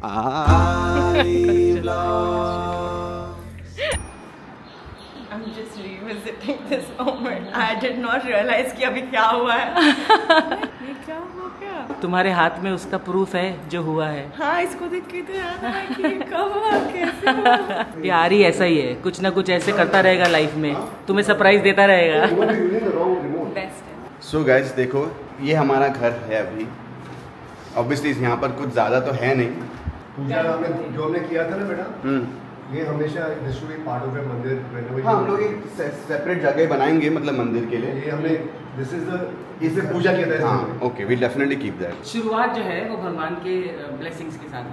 I'm just revisiting this moment. I did not realize कि अभी क्या हुआ है। ये क्या हो गया? तुम्हारे हाथ में उसका प्रूफ है जो हुआ है। हाँ, इसको देख के तो याद आया कि कब हुआ, कैसे हुआ। यार ही ऐसा ही है, कुछ ना कुछ ऐसे करता रहेगा लाइफ में, तुम्हें सरप्राइज देता रहेगा। बेस्ट है। सो गाइस देखो, ये हमारा घर है अभी। ऑब्वियसली यहाँ पर कुछ ज़्यादा तो है नहीं। पूजा जो हमने किया था ना बेटा, ये हमेशा this should be part of मंदिर। हाँ, हम लोग एक सेपरेट जगह बनाएंगे मतलब मंदिर के लिए। ये हमने दिस इज द इसे पूजा किया था। हाँ, okay, we definitely keep that. शुरुआत जो है वो भगवान के ब्लेसिंग्स के साथ।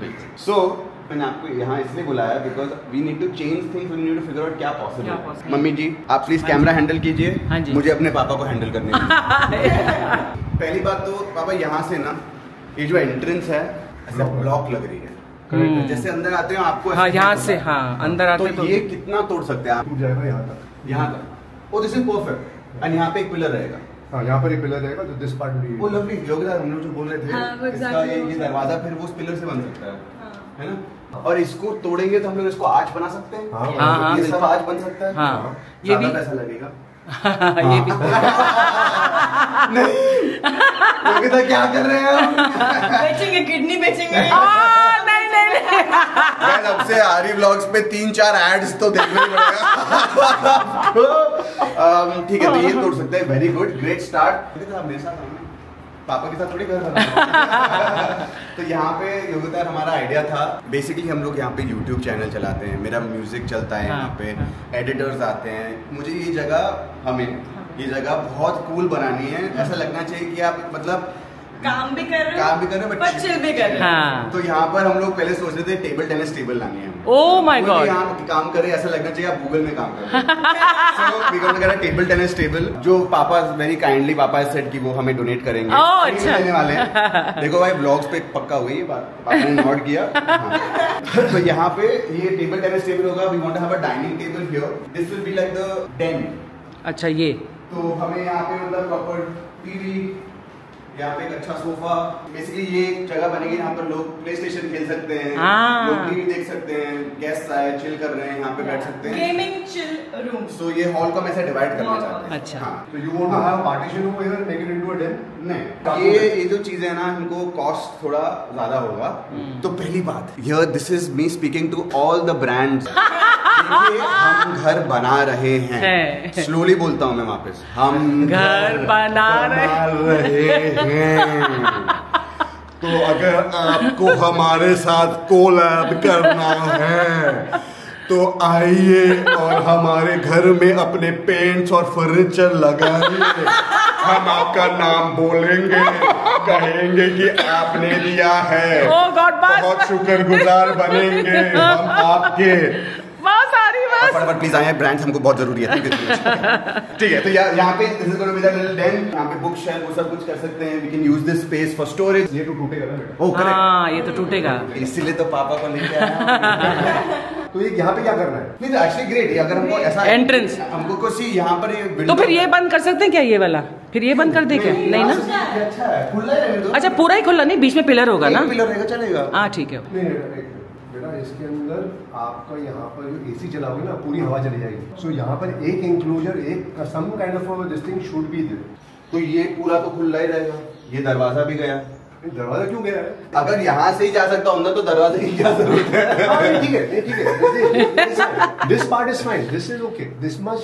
सो मैंने आपको यहाँ इसलिए बुलाया because we need to change things, we need to figure out क्या पॉसिबल है। मम्मी जी आप प्लीज कैमरा हैंडल कीजिए। हाँ जी। मुझे अपने पापा को हैंडल करने पहली बात तो पापा यहाँ से ना ये जो एंट्रेंस है ऐसा ब्लॉक लग रही है। जैसे अंदर आते हो आपको हाँ, यहाँ से हाँ अंदर आते तो ये कितना तोड़ सकते हैं आप? टूट जाएगा यहाँ तक, यहाँ तक। ओ दिस इज परफेक्ट। एंड यहाँ पे एक पिलर रहेगा। हाँ, यहाँ पर एक पिलर रहेगा तो दिस पार्ट भी। वो लवली योगदान हम लोग जो बोल रहे थे, हाँ, इसका ये दरवाजा फिर वो उस पिलर से बन सकता है ना? और इसको तोड़ेंगे तो हम लोग इसको आर्च बना सकते हैं। हाँ, ये सब आर्च बन सकता है। हाँ, ये भी पैसा लगेगा। ये भी नहीं, योगिता क्या कर रहे हैं हम? बेचेंगे, किडनी बेचेंगे। अब से आरी व्लॉग्स पे 3-4 एड्स तो देखना ही पड़ेगा। ठीक है, तो ये तोड़ सकते हैं। Very good, great start. मेरे साथ पापा के साथ थोड़ी घर बना। तो यहाँ पे योगिता हमारा आइडिया था। बेसिकली हम लोग यहाँ पे YouTube चैनल चलाते हैं, मेरा म्यूजिक चलता है यहाँ पे, एडिटर्स आते हैं। मुझे ये जगह बहुत कूल बनानी है। ऐसा लगना चाहिए कि आप मतलब काम भी कर रहे हो बट चिल भी कर रहे हैं। हाँ। तो यहाँ पर हम लोग पहले सोच रहे थे टेबल टेनिस टेबल लानी है। Oh my God. यहाँ काम करे ऐसा लगना चाहिए आप गूगल में काम कर रहे हैं। टेबल टेनिस टेबल जो पापा वेरी काइंडली पापा सेड कि वो हमें डोनेट करेंगे। अच्छा। देने वाले हैं। देखो भाई ब्लॉग्स पे पक्का हुई ये बात, पापा ने नोट किया। तो यहाँ पे ये टेबल टेनिस टेबल होगा। We want to have a dining table here. This will be like the den. अच्छा, ये तो हमें यहाँ पे मतलब प्रॉपर टीवी, यहाँ पे एक अच्छा सोफा, बेसिकली ये जगह बनेगी यहाँ पर लोग प्ले स्टेशन खेल सकते हैं, लोग टीवी देख सकते हैं, गेस्ट आए चिल कर रहे हैं यहाँ पे बैठ सकते हैं। Gaming chill room. सो ये हॉल को हम ऐसे डिवाइड करना चाहते हैं। अच्छा। तो you want to have partition room here, make it into a den? नहीं, ये जो चीजें है ना इनको कॉस्ट थोड़ा ज्यादा होगा। तो पहली बात here, this is me speaking to all the brands. हम घर बना रहे हैं। स्लोली बोलता हूँ मैं वापस, हम घर बना रहे हैं। तो अगर आपको हमारे साथ कोलैब करना है तो आइए और हमारे घर में अपने पेंट्स और फर्नीचर लगाइए। हम आपका नाम बोलेंगे, कहेंगे कि आपने दिया है। बहुत शुक्रगुजार बनेंगे हम आपके। फटाफट प्लीज आए, ब्रांड्स हमको बहुत जरूरी है। ठीक है, तो यहाँ पे this is gonna be the little den. यहाँ पे बुक शेल्फ वो सब कुछ कर सकते हैं। We can use this space for storage. ये तो टूटेगा ना बेटा? Oh correct. हाँ, ये तो टूटेगा, इसीलिए तो पापा को लेके आया। तो ये यहाँ पे क्या करना है? नहीं, एक्चुअली ग्रेट। अगर हमको ऐसा एंट्रेंस हमको कुछ यहाँ पर ये तो फिर ये बंद कर सकते हैं क्या? ये वाला फिर ये बंद कर दे क्या? नहीं ना, अच्छा है, खुला है। अच्छा पूरा ही खुला नहीं, बीच में पिलर होगा ना? पिलर रहेगा, चलेगा। हाँ ठीक है। नहीं बेटा, इसके अंदर आपका यहाँ पर जो एसी चलाओगे ना पूरी हवा चली जाएगी। सो यहाँ पर एक इंक्लोजर, एक some kind of this thing should be there. तो ये पूरा तो खुला ही रहेगा। ये दरवाजा भी गया। दरवाजा क्यों गया है? अगर यहाँ से ही जा सकता हूँ तो दरवाजे की क्या जरूरत है? ठीक है। This part is fine, this is okay, this much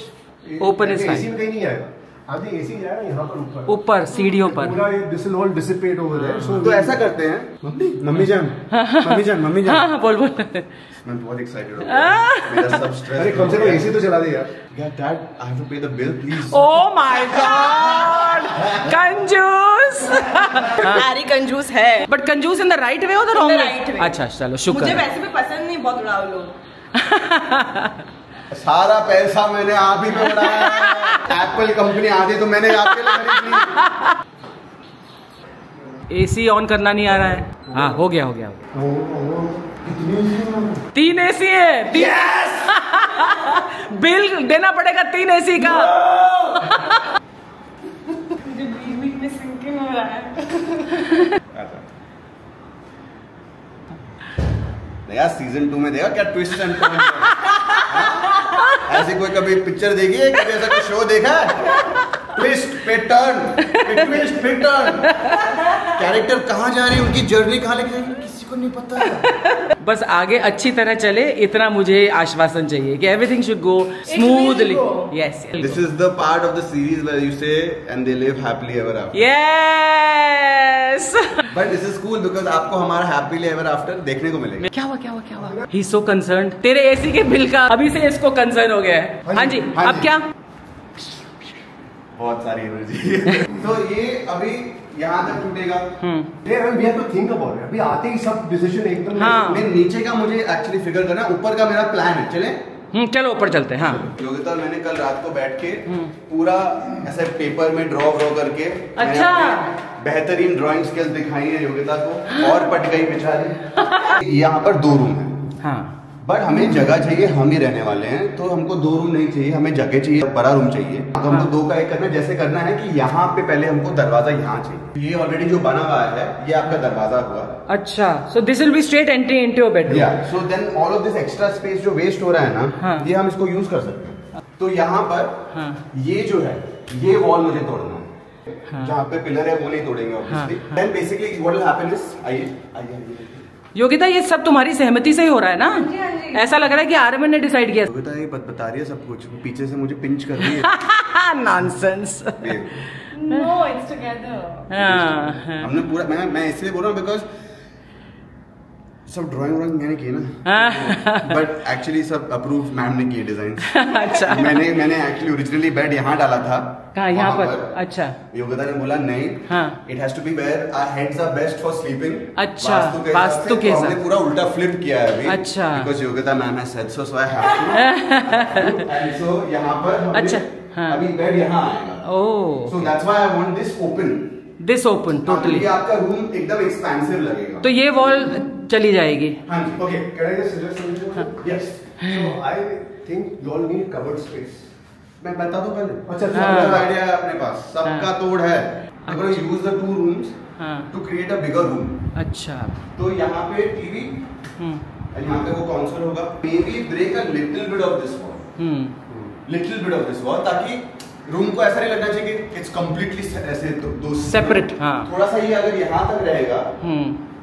open is fine. AC में कहीं नहीं आएगा। अभी एसी जाएगा यहाँ पर ऊपर सीढ़ियों पर पूरा this will all dissipate over there. So तो ऐसा करते हैं मम्मी जान। हाँ बोल मैं बहुत एक्साइटेड हूँ। मेरा सब स्ट्रेस। अरे कम से कम एसी तो चला दे यार। डैड आई हैव टू पे the bill please. Oh my God, कंजूस। हैरी कंजूस है, बट कंजूस इन द राइट वे और द रॉन्ग वे? अच्छा चलो शुक्र। मुझे वैसे भी पसंद नहीं बहुत उड़ाओ लोग। सारा पैसा मैंने आप ही पे उड़ाया है। एप्पल कंपनी आती तो मैंने आपके लिए खरीद ली। एसी ऑन करना नहीं आ रहा है। हाँ हो गया। 3 एसी है। Yes! बिल देना पड़ेगा 3 एसी का। मुझे बीच में सिंकिंग हो रहा है। यार सीजन 2 में देगा क्या ट्विस्ट एंड टर्न। ऐसे कोई कभी पिक्चर देखी है, कभी ऐसा कोई शो देखा है? ट्विस्ट पे टर्न, ट्विस्ट पे टर्न, कैरेक्टर कहाँ जा रही है, उनकी जर्नी कहाँ लेके जाएगी, किसी को नहीं पता। बस आगे अच्छी तरह चले, इतना मुझे आश्वासन चाहिए कि everything should go smoothly. Yes, this is the part of the series where you say and they live happily ever after. Yes, but this is cool because आपको हमारा हैप्पीली एवर आफ्टर देखने को मिलेगा। क्या हुआ, क्या हुआ, क्या हुआ? ही सो कंसर्न्ड। तेरे एसी के बिल का अभी से इसको कंसर्न हो गया है। हाँ जी, अब क्या? बहुत सारी एनर्जी। तो ये अभी यहाँ तक टूटेगा। we have to think about it. अभी आते ही सब डिसीजन एकदम। हाँ। मैं नीचे का मुझे एक्चुअली फिगर करना, ऊपर का मेरा प्लान है। चले चलो ऊपर चलते हैं। हाँ, योगिता और मैंने कल रात को बैठ के पूरा ऐसे पेपर में ड्रॉ करके अच्छा बेहतरीन ड्राइंग स्किल्स दिखाई है योगिता को, और पट गई बेचारी। यहाँ पर 2 रूम है। हाँ, बट हमें जगह चाहिए, हम ही रहने वाले हैं, तो हमको 2 रूम नहीं चाहिए, हमें जगह चाहिए, बड़ा रूम चाहिए। तो हमको 2 का 1 करना है। जैसे करना है कि यहाँ पे पहले हमको दरवाजा यहाँ चाहिए। ये ऑलरेडी जो बना हुआ है ये आपका दरवाजा हुआ। अच्छा, so this will be straight entry into your bedroom. Yeah so then all of this extra space जो वेस्ट हो रहा है ना, हाँ। ये हम इसको यूज कर सकते हैं। तो यहाँ पर ये जो है, ये वॉल मुझे तोड़ना है। हाँ। जहाँ पे पिलर है वो नहीं तोड़ेंगे obviously. Then basically what will happen is, आइए योगिता, ये सब तुम्हारी सहमति से ही हो रहा है ना? हाँ जी। ऐसा लग रहा है कि आर्यमन ने डिसाइड किया। योगिता ये बता रही है सब कुछ, पीछे से मुझे पिंच कर रही है। नॉनसेंस। No, it's together. हमने पूरा, मैं इसलिए बोल रहा हूँ बिकॉज सब ड्राइंग मैंने किए ना, बट एक्चुअली सब अप्रूव मैम ने किए डिजाइन। अच्छा, मैंने एक्चुअली ओरिजिनली बेड यहाँ डाला था। कहाँ? यहाँ पर? अच्छा, योगिता ने बोला नहीं, it has to be where our heads are best for sleeping. अच्छा, वास्तु के हमने पूरा उल्टा फ्लिप किया है अभी। अच्छा, because Yogita ma'am has said so I have to. And so यहाँ पर अच्छा, हाँ, अभी बेड यहाँ आएगा। Oh, so that's why I want this open. This open totally. ये आपका रूम एकदम एक्सपेंसिव लगेगा। तो ये वॉल चली जाएगी। हाँ जी, okay. Can I just suggest something? Yes. So I think you all need covered space. मैं बता दूं पहले। अच्छा, सबका आइडिया है अपने पास, सबका तोड़ है। अगर use the 2 rooms to create a bigger room। अच्छा, तो यहाँ पे टीवी और यहाँ पे वो कंसोल होगा। Maybe break a little bit of this wall, little bit of this wall, ताकि रूम को ऐसा नहीं लगना चाहिए कि इट्स कंप्लीटली ऐसे दो सेपरेट। हाँ, थोड़ा सा ये अगर यहाँ तक रहेगा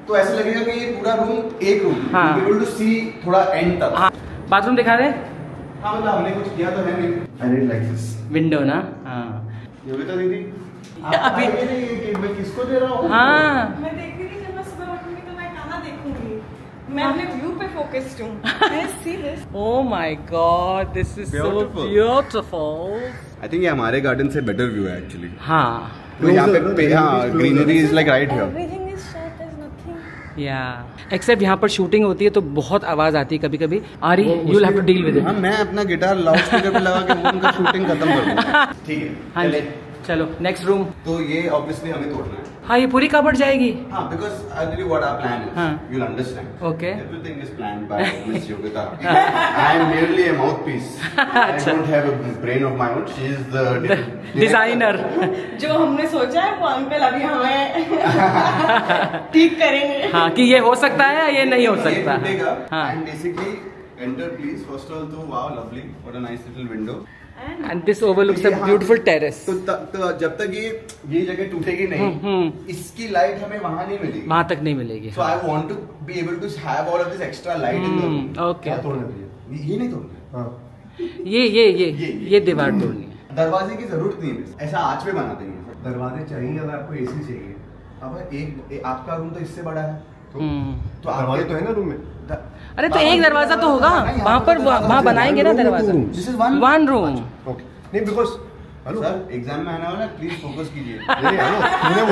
तो ऐसा लगेगा कि ये पूरा रूम एक रूम। हाँ, एबल टू सी थोड़ा एंड तक। हाँ, बाथरूम दिखा रहे? हाँ, मतलब हमने कुछ किया तो है नहीं। I need like this window ना। हाँ, योगिता दीदी, अभी मैं किसको दे रहा हूँ? हाँ, मैं देख रही थी, जब मैं सुबह उठूंगी तो मैं कहाँ देखूंगी? मैं अपने व्यू पे फोकस्ड हूँ। I see this. Oh my God, this is so Beautiful. beautiful. I think ये हमारे गार्डन से बेटर व्यू है एक्चुअली। हाँ, तो यहाँ पे हाँ greenery is like right here. Everything is shut. There's nothing. या एक्सेप्ट यहाँ पर शूटिंग होती है तो बहुत आवाज आती है कभी कभी। आरी, you will have to deal with it. हाँ, मैं अपना गिटार लाउड स्पीकर पे लगा के उनका शूटिंग खत्म कर दूंगा। ठीक है, हाँ जी, चलो नेक्स्ट रूम। तो ये ऑब्वियसली हमें तोड़ना है। हाँ, ये पूरी कबर्ड जाएगी। हाँ, because I'll tell you what our plan is. हाँ. You'll understand. Okay. Everything is planned by Miss Yogita. I am merely a mouthpiece. I don't have a brain of my own. She is the designer. जो हमने सोचा है वो uncle अभी हमें ठीक करेंगे। हाँ, कि ये हो सकता है या ये नहीं हो सकता। हाँ, And basically, enter please. First of all, तो wow, lovely. What a nice little window. And this overlooks a beautiful terrace. तो जब तक ये जगह टूटेगी नहीं, इसकी लाइट हमें वहाँ नहीं मिलेगी। वहाँ तक नहीं मिलेगी। So I want to be able to have all of this extra light in the room. Okay, क्या तोड़ना चाहिए? ये नहीं तोड़ना। हाँ, ये दीवार तोड़नी है। दरवाजे की जरूरत नहीं है, ऐसा आँच पे बना देंगे। दरवाजे चाहिए या आपको एसी चाहिए? अब एक आपका रूम तो इससे बड़ा है, तो दरवाजे तो है ना रूम में। अरे तो एक दरवाजा तो होगा वहाँ पर, वहाँ बनाएंगे ना दरवाजा। This is one room. Okay, नहीं बिकॉज हेलो सर, एग्जाम में आना वाला, प्लीज फोकस कीजिए। मैंने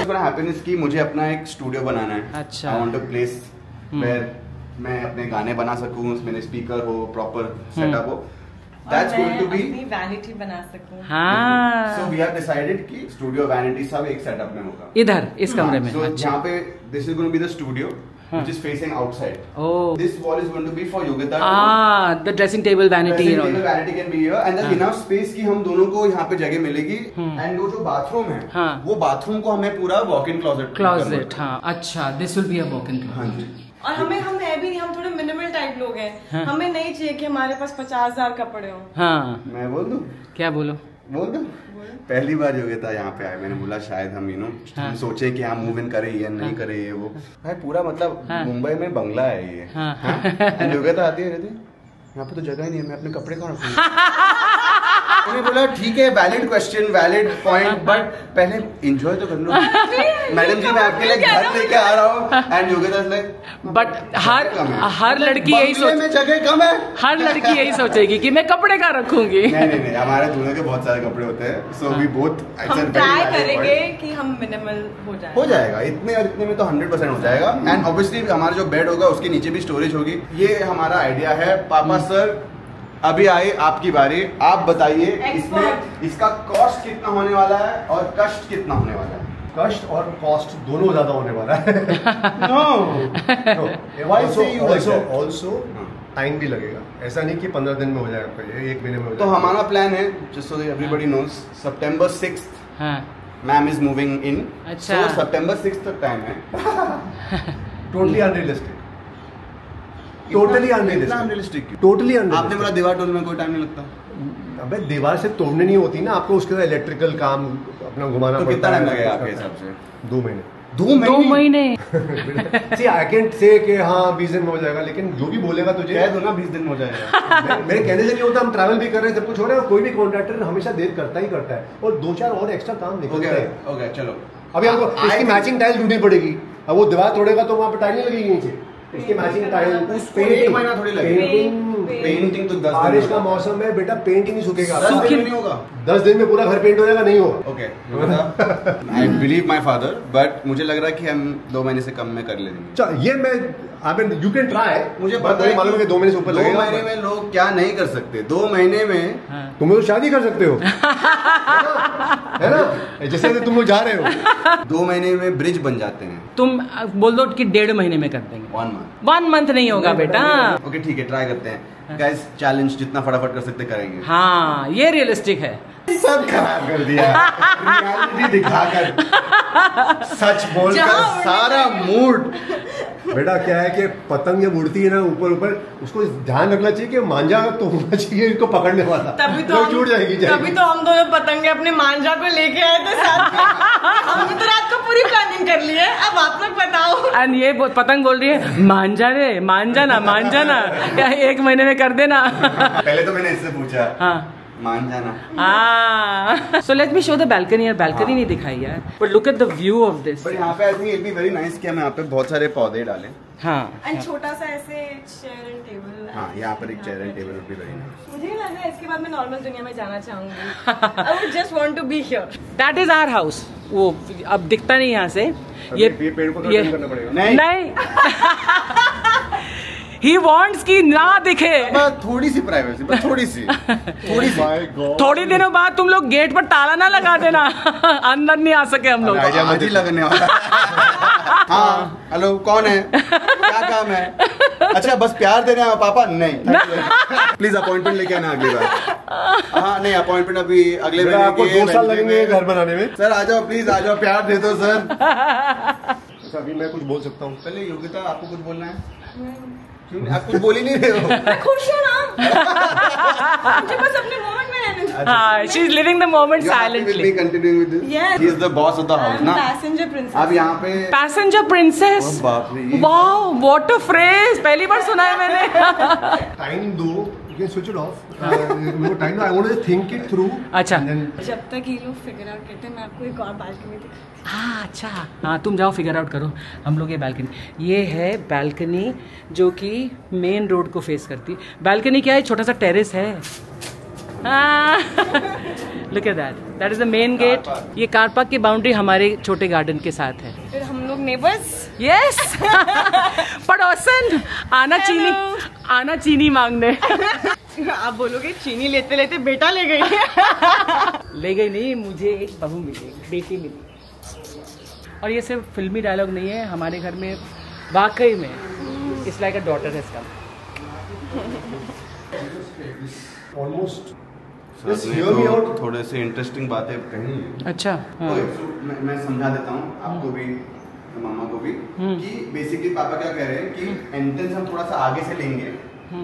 बोला हैप्पीनेस की मुझे अपना एक स्टूडियो बनाना है। अच्छा, I want a place where मैं अपने गाने बना सकूं, उसमें स्पीकर हो, प्रॉपर सेटअप हो। That's going to be अपनी वैनिटी बना सकूं। हाँ, so we have decided कि स्टूडियो वैनिटी सब एक सेटअप में होगा इधर इस कमरे में। So अच्छा, यहाँ पे this is going to be the studio which is facing outside. Oh, This wall is going to be for Yogita. the dressing table vanity Dressing and table all. vanity can be here and there's enough space कि हम दोनों को यहाँ पे जगह मिलेगी। And वो जो बाथरूम है, वो बाथरूम को हमें पूरा वॉक इन क्लोजेट। क्लोजेट, हाँ, अच्छा, this will be a walk in हाँ जी। और हम है भी नहीं, हम थोड़े मिनिमल टाइप लोग हैं। हाँ। हमें नहीं चाहिए कि हमारे पास 50,000 कपड़े हो। हाँ मैं बोल दूं? क्या बोलो? बोल दूं? पहली बार योगिता यहाँ पे आए, मैंने बोला शायद हम हम सोचे कि हम मूव इन करें या नहीं करें ये वो। भाई पूरा मतलब मुंबई में बंगला है ये। योगिता आती है कहती यहाँ पे तो जगह ही नहीं है, मैं अपने कपड़े कहाँ रखूंगा? मैंने बोला ठीक है, valid question, valid point, but पहले एंजॉय तो कर लो। मैडम जी मैं आपके लिए घर लेके आ रहा हूँ एंड योगिता लाइक बट हर लड़की यही में जगह कम है। हर लड़की यही सोचेगी कि मैं कपड़े कहाँ रखूंगी। नहीं हमारे दोनों के बहुत सारे कपड़े होते हैं, सो वी बोथ ट्राई करेंगे कि हम मिनिमल हो जाएगा। इतने और इतने में तो 100% हो जाएगा। एंड ऑब्वियसली हमारा जो बेड होगा उसके नीचे भी स्टोरेज होगी। ये हमारा आइडिया है। पापा सर अभी आए, आपकी बारी, आप बताइए इसमें इसका कॉस्ट कितना होने वाला है और कष्ट कितना होने वाला है? कष्ट और कॉस्ट दोनों ज्यादा होने वाला है। ऑल्सो टाइम भी लगेगा, ऐसा नहीं कि 15 दिन में हो जाएगा, 1 महीने में हो जाएगा। तो हमारा प्लान है, just so that everybody knows, September 6th ma'am is moving in. अच्छा, so September 6th तक टाइम है। Totally unrealistic, totally unrealistic, totally unrealistic. आपने बोला दीवार तोड़ने में कोई टाइम नहीं लगता। अबे दीवार से तोड़ने नहीं होती ना, आपको उसके साथ इलेक्ट्रिकल काम अपना घुमाना तो कितना टाइम लगेगा आपके हिसाब से? 2 महीने। 2 महीने See, I can't say कि हाँ 20 दिन में हो जाएगा, लेकिन जो भी बोलेगा तुझे कह दो ना 20 दिन में हो जाएगा। मेरे कहने से नहीं होता, हम ट्रैवल भी कर रहे हैं, सब कुछ हो रहा है। कोई भी कॉन्ट्रैक्टर हमेशा देर करता ही करता है और 2-4 और एक्स्ट्रा काम निकलता है। ओके चलो, अभी हमको इसकी मैचिंग टाइल ढूंढनी पड़ेगी। अब वो दीवार तोड़ेगा तो वहाँ पर टाइल नहीं लगेगी नीचे, इसकी मैचिंग टाइल। एक महीना थोड़ी लगेगा। पेंटिंग तो 10 दिन। बारिश का मौसम है बेटा, पेंट ही नहीं सूखेगा। 10 दिन नहीं होगा। 10 दिन में पूरा घर पेंट हो जाएगा? नहीं होगा। Okay, I believe my father, but मुझे लग रहा है कि हम 2 महीने से कम में कर लेंगे। ये मैं यू कैन ट्राई, मुझे पता है मालूम है कि 2 महीने से ऊपर लगेगा। 2 महीने में लोग क्या नहीं कर सकते। 2 महीने में तुम तो शादी कर सकते हो, है ना? जैसे तुम लोग जा रहे हो। 2 महीने में ब्रिज बन जाते हैं। तुम बोल दो कि 1.5 महीने में कर देंगे। 1 मंथ नहीं होगा बेटा। ओके ठीक है, ट्राई करते हैं गाइस। चैलेंज जितना फटाफट कर सकते करेंगे। हाँ ये रियलिस्टिक है। सब खराब कर दिया। रियलिटी दिखाकर, सच बोलकर सारा मूड। बेटा क्या है कि पतंग जब उड़ती है ना ऊपर ऊपर, उसको ध्यान रखना चाहिए कि मांझा तो होना चाहिए इसको पकड़ने वाला, तभी तो छूट जाएगी। तभी तो हम दोनों पतंगे अपने मांझा को लेके आए थे साथ में। हमने तो रात को पूरी प्लानिंग कर ली है, अब आप लोग बताओ। एंड ये पतंग बोल रही है मांझा रे, मांझा ना 1 महीने में कर देना। पहले तो मैंने इससे पूछा। हाँ मान जाना। So let me show the balcony। यार balcony नहीं दिखाई यार, but look at the view of this। पर यहाँ पे I think it'll be very nice कि हम यहाँ पे बहुत सारे पौधे डालें। हाँ, एंड छोटा सा ऐसे चेयर एंड टेबल। हाँ, यहाँ पर एक chair and table would be very nice। मुझे नहीं लग रहा है इसके बाद मैं नॉर्मल दुनिया में जाना चाहूंगी। I would just want to be here। That is our house। वो अब दिखता नहीं यहाँ से। ये पेड़ को तो करना पड़ेगा। नहीं He wants कि ना दिखे। थोड़ी सी प्राइवेसी, बस थोड़ी सी। थोड़ी दिनों बाद तुम लोग गेट पर ताला ना लगा देना, अंदर नहीं आ सके हम लोग। आज ही लगने वाला। हाँ हेलो, कौन है, क्या काम है? अच्छा बस प्यार देने आया पापा? नहीं प्लीज अपॉइंटमेंट लेके आना अगली बार। हाँ नहीं, अपॉइंटमेंट अभी अगले महीने। आपको 2 साल लगेंगे घर बनाने में। सर आ जाओ प्लीज, आ जाओ, प्यार दे दो सर। अभी मैं कुछ बोल सकता हूँ? पहले योगिता आपको कुछ बोलना है? आप कुछ बोल ही नहीं रहे हो। मैं खुश हूँ ना, मुझे बस अपने मोमेंट में रहने दो। हाँ, she is living the moment silently। Will be continuing with this? Yes। He is the boss of the house ना? Passenger princess। अब यहाँ पे Passenger princess। बाप रे, Wow, what a phrase! पहली बार सुना है मैंने। टाइम दो, you can switch it off। मेरे टाइम दो, I want to think it through। अच्छा, जब तक ये लोग फिगर आउट करते हैं, मैं आपको एक और बालकनी दिखाती हूँ। हाँ अच्छा, हाँ तुम जाओ फिगर आउट करो, हम लोग ये बालकनी। ये है बालकनी जो कि मेन रोड को फेस करती है। बालकनी क्या है, छोटा सा टेरेस है। Look at that, that is the main gate. ये कार पार्क की बाउंड्री हमारे छोटे गार्डन के साथ है। फिर हम लोग नेबर्स। यस पड़ोसन आना चीनी मांगने। आप बोलोगे चीनी लेते लेते बेटा ले गई। ले गई नहीं, मुझे एक बहू मिली, बेटी मिली। और ये सिर्फ फिल्मी डायलॉग नहीं है, हमारे घर में वाकई में it's like a daughter has come. Almost थोड़े से इंटरेस्टिंग बातें कही। अच्छा, मैं समझा देता हूँ आपको भी, मामा को भी कि बेसिकली पापा क्या कह रहे हैं कि एंट्रेंस हम थोड़ा सा आगे से लेंगे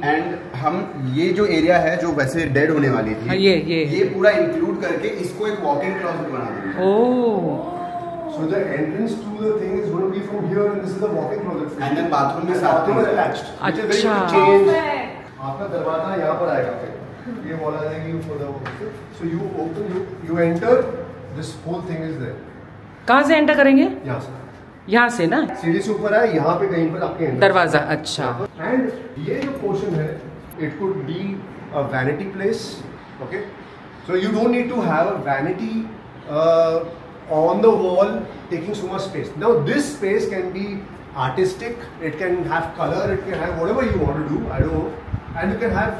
एंड हम ये जो एरिया है जो वैसे डेड होने वाली थी ये पूरा इंक्लूड करके इसको एक वॉक इन क्लोजेट बना देंगे। ओह So the entrance to the thing is going to be from here, and this is the walk-in closet. And then bathroom में साथ में attached. अच्छा। आपका दरवाजा यहाँ पर आएगा फिर ये वॉल आ जाएगी for the so you open you enter this whole thing is there. कहाँ से एंटर करेंगे? यहाँ से ना सीढ़ी से ऊपर है यहाँ पे कहीं पर आपके दरवाजा। अच्छा। एंड ये जो पोर्शन है it could be a vanity place okay so you don't need to have a vanity on the wall taking so much space. Now this space can be artistic, it can have color, it can have whatever you want to do, I don't know, and you can have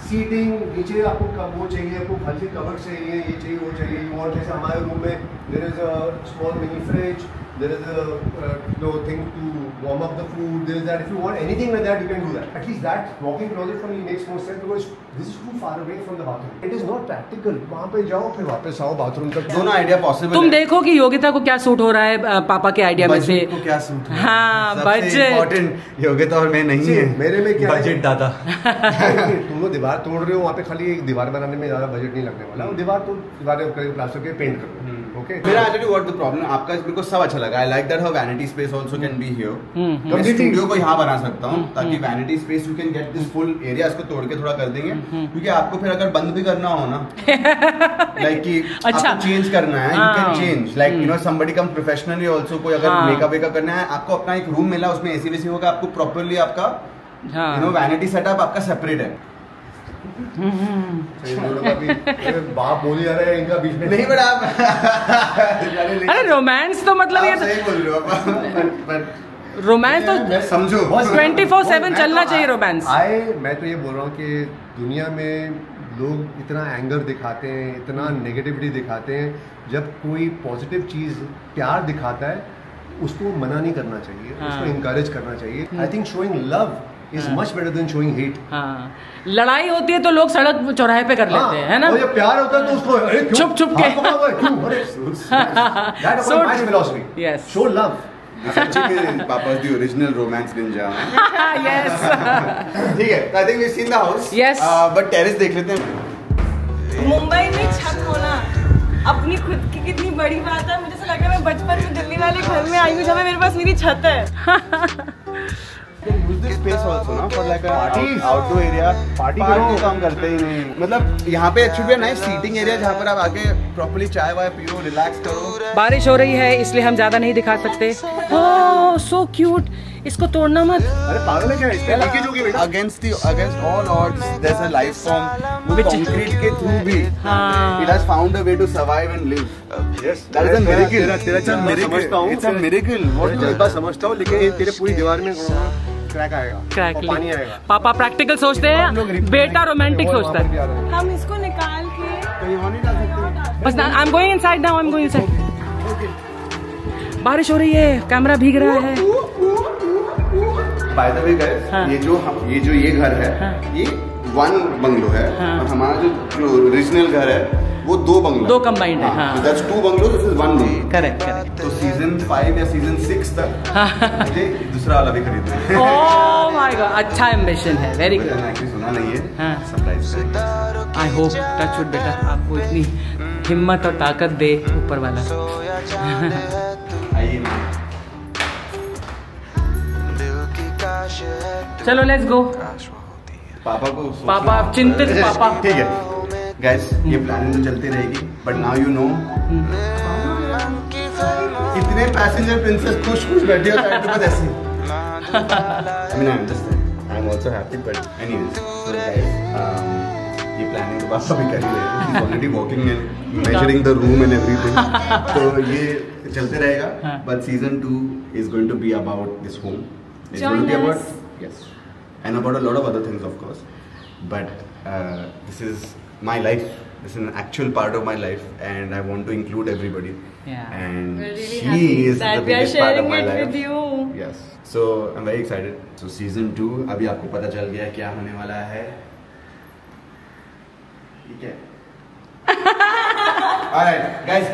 seating, नीचे आपको कब वो चाहिए, आपको हल्की cover चाहिए, ये चाहिए, वो चाहिए, you want जैसे हमारे रूम में there is a small mini fridge, there is a thing to warm up the food, there is that, if you want anything like that you can do that. At least that walk-in closet for me makes more sense because this is too far away from the bathroom. It is not practical. वहाँ पे जाओ फिर वापस आओ bathroom तक। दोनों idea possible. तुम देखो कि योगिता को क्या सूट हो रहा है पापा के आइडिया में से। को क्या सूट है? हाँ बजट इम्पोर्टेंट योगिता और मैं नहीं है। मेरे में क्या बजट दादा। तुम लोग दीवार तोड़ रहे हो वहाँ पे खाली एक दीवार बनाने में ज्यादा बजट नहीं लगने वाला। दीवार तो दीवारें प्लास्टर के पेंट करो। Okay. मेरा एक्चुअली व्हाट द प्रॉब्लम आपका मेरे को सब अच्छा लगा। I like that how vanity space also can be here. मैं स्टूडियो को यहाँ बना सकता हूँ ताकि vanity space you can get this full area इसको तोड़ के थोड़ा कर देंगे क्योंकि आपको फिर अगर बंद भी करना हो ना लाइक कि आपको चेंज करना है you can change like you know somebody come professionally also कोई अगर मेकअप वेकअप करना है आपको अपना एक रूम मिला उसमें एसी वेसी होगा आपको प्रॉपर्ली आपका यू नो वैनिटी सेटअप आपका सेपरेट है। बाप बोली जा रहे हैं इनका बीच में नहीं बट आप अरे रोमांस तो मतलब ये सही बोल रहे हो रोमांस तो समझो 24/7 चलना चाहिए रोमांस। मैं तो ये बोल रहा हूँ कि दुनिया में लोग इतना एंगर दिखाते हैं इतना नेगेटिविटी दिखाते हैं जब कोई पॉजिटिव चीज प्यार दिखाता है उसको मना नहीं करना चाहिए उसको इंकरेज करना चाहिए। I think showing love is much better than showing hate. हाँ लड़ाई होती है तो लोग सड़क चौराहे पे कर लेते हैं है ना। और जब प्यार होता है तो उसको अरे क्यों छुप छुप के That was my philosophy. Yes. Show love. Papa's the original romance ninja. Yes. ठीक है, I think we've seen the house. Yes. But terrace देख लेते हैं। मुंबई में छत होना अपनी खुद की कितनी बड़ी बात है। मुझे ऐसा लग रहा है मैं बचपन में दिल्ली वाले घर में आई हूँ जहाँ मेरे पास मेरी छत है। use this space also ना for like a outdoor area party को काम करते ही नहीं मतलब यहाँ पे एक्चुअली नाइस सीटिंग एरिया जहाँ पर आप आके प्रॉपर्ली चाय वाय पियो रिलैक्स करो। बारिश हो रही है इसलिए हम ज्यादा नहीं दिखा सकते। ओह सो क्यूट इसको तोड़ना मत। अरे पागल है क्या इसमें लीकेज होगी बेटा। Against all odds there is a life form वो कंक्रीट के थ्रू भी it has found a way to survive and live. Yes that is a miracle. तेरा समझता हूं इट्स अ मिरेकल व्हाट मैं बात समझता हूं लेकिन तेरे पूरी दीवार में क्रैक आएगा और पानी आएगा। पापा प्रैक्टिकल सोचते हैं बेटा रोमांटिक सोचता है। हम इसको निकाल के तो यहाँ नहीं डाल सकते बस I am going inside now I am going inside. बारिश हो रही है कैमरा भीग रहा है। बाय द वे गाइस ये घर है ये वन बंगलो है और हमारा जो ओरिजिनल घर है वो दो बंगलो दो कंबाइंड है। हाँ that's two bungalow this is one bungalow. Correct तो सीजन 5 या सीजन 6 तक मुझे दूसरा वाला भी खरीदना है। ओह माय गॉड अच्छा एम्बिशन है वेरी गुड। मैंने एक्चुअली सुना नहीं है हाँ surprise I hope touch wood बेटा आपको इतनी हिम्मत और ताकत दे ऊपर वाला। आइए चलो लेट्स गो। पापा चिंतित पापा। ठीक है गाइस ये प्लानिंग तो चलती रहेगी बट नाउ यू नो कितने पैसेंजर प्रिंसेस खुश बैठे हो साइड पे ऐसे। I mean I am also happy but anyways so guys ये प्लानिंग तो पापा भी कर ही रहे हैं। He is already working and measuring the room and everything तो ये चलते रहेगा but season 2 is going to be about this home is going to be about yes and about a lot of other things of course but this is my life this is an actual part of my life and I want to include everybody and we're really she happy is that the we are biggest part of sharing my it life with you yes so I'm very excited so season 2 अभी आपको पता चल गया क्या होने वाला है ठीक है alright guys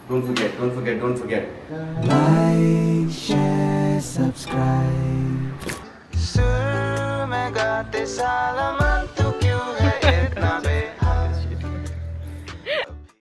Don't forget. Like, share, subscribe. सुर में गाते साल